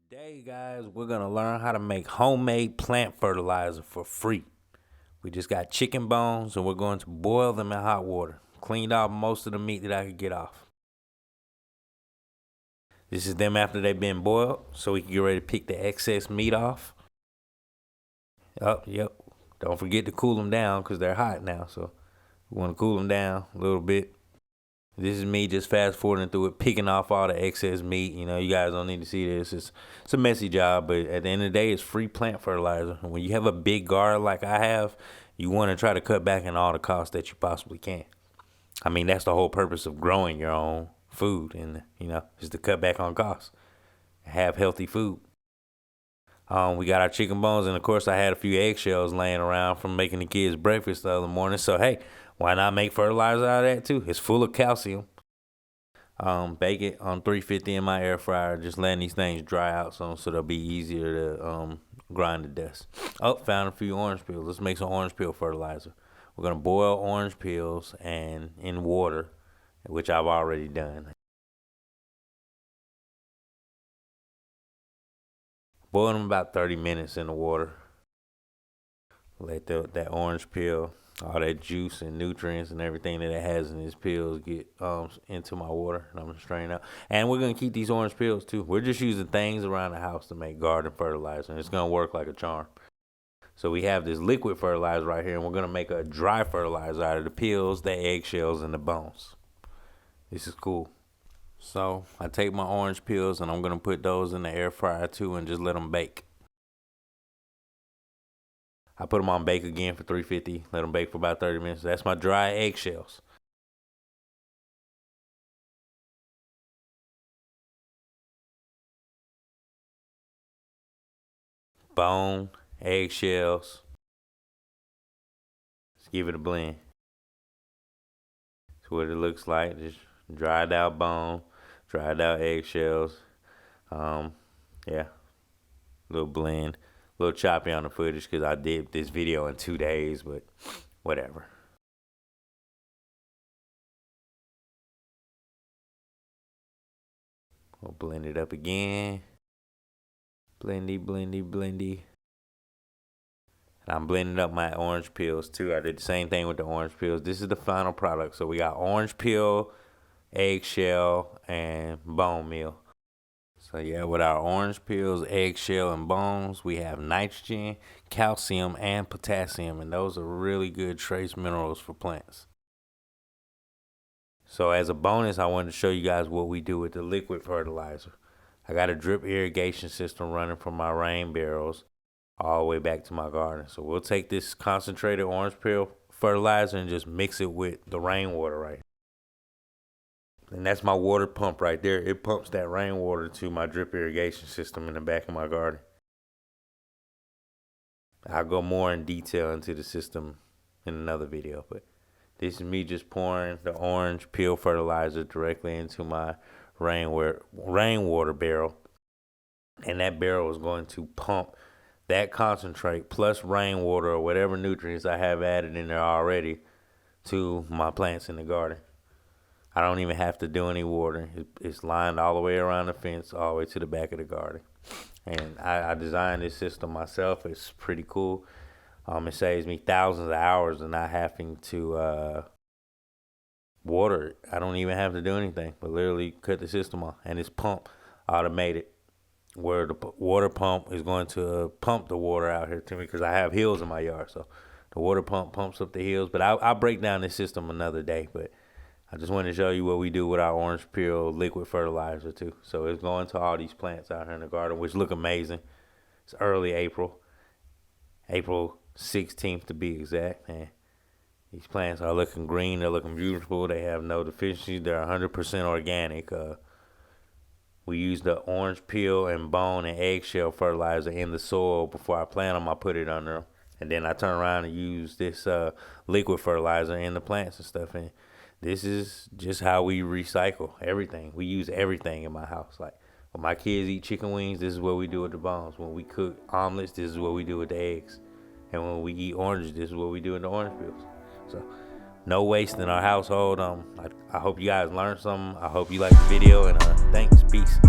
Today, guys, we're going to learn how to make homemade plant fertilizer for free. We just got chicken bones and we're going to boil them in hot water. Cleaned off most of the meat that I could get off. This is them after they've been boiled, so we can get ready to pick the excess meat off. Yep. Don't forget to cool them down because they're hot now, so we want to cool them down a little bit. This is me just fast forwarding through it, picking off all the excess meat. You know, you guys don't need to see this. It's a messy job, but at the end of the day, it's free plant fertilizer. And when you have a big garden like I have, you want to try to cut back on all the costs that you possibly can. I mean, that's the whole purpose of growing your own food, and is to cut back on costs, have healthy food. We got our chicken bones, and of course, I had a few eggshells laying around from making the kids breakfast the other morning. So hey, why not make fertilizer out of that too? It's full of calcium. Bake it on 350 in my air fryer, just letting these things dry out so they'll be easier to grind to dust. Found a few orange peels. Let's make some orange peel fertilizer. We're gonna boil orange peels and in water, which I've already done. Boil them about 30 minutes in the water. Let that orange peel, all that juice and nutrients and everything that it has in its peels get into my water, and I'm gonna strain out. And we're gonna keep these orange peels too. We're just using things around the house to make garden fertilizer, and it's gonna work like a charm. So we have this liquid fertilizer right here, and we're gonna make a dry fertilizer out of the peels, the eggshells, and the bones. This is cool. So I take my orange peels and I'm gonna put those in the air fryer too and just let them bake. I put them on bake again for 350, let them bake for about 30 minutes. That's my dry eggshells. Bone, eggshells. Let's give it a blend. That's what it looks like. Just dried out bone, dried out eggshells. Little blend. A little choppy on the footage because I did this video in 2 days, but whatever. We'll blend it up again. Blendy. And I'm blending up my orange peels too. I did the same thing with the orange peels. This is the final product. So we got orange peel, eggshell, and bone meal. So yeah, with our orange peels, eggshell, and bones, we have nitrogen, calcium, and potassium, and those are really good trace minerals for plants. So as a bonus, I wanted to show you guys what we do with the liquid fertilizer. I got a drip irrigation system running from my rain barrels all the way back to my garden. So we'll take this concentrated orange peel fertilizer and just mix it with the rainwater right. And that's my water pump right there. It pumps that rainwater to my drip irrigation system in the back of my garden. I'll go more in detail into the system in another video, but this is me just pouring the orange peel fertilizer directly into my rainwater barrel. And that barrel is going to pump that concentrate plus rainwater or whatever nutrients I have added in there already to my plants in the garden. I don't even have to do any watering. It's lined all the way around the fence, all the way to the back of the garden. And I designed this system myself. It's pretty cool. It saves me thousands of hours of not having to water it. I don't even have to do anything, but literally cut the system on. And it's pump automated, where the water pump is going to pump the water out here to me because I have hills in my yard. So the water pump pumps up the hills. But I'll break down this system another day. But I just wanted to show you what we do with our orange peel liquid fertilizer too. So it's going to all these plants out here in the garden, which look amazing. It's early April 16th to be exact. And these plants are looking green. They're looking beautiful. They have no deficiencies. They're 100% organic. We use the orange peel and bone and eggshell fertilizer in the soil before I plant them. I put it under them. And then I turn around and use this liquid fertilizer in the plants and stuff. And this is just how we recycle everything. We use everything in my house. Like when my kids eat chicken wings, this is what we do with the bones. When we cook omelets, this is what we do with the eggs. And when we eat oranges, this is what we do in the orange peels. So no waste in our household. I hope you guys learned something. I hope you liked the video, and thanks. Peace.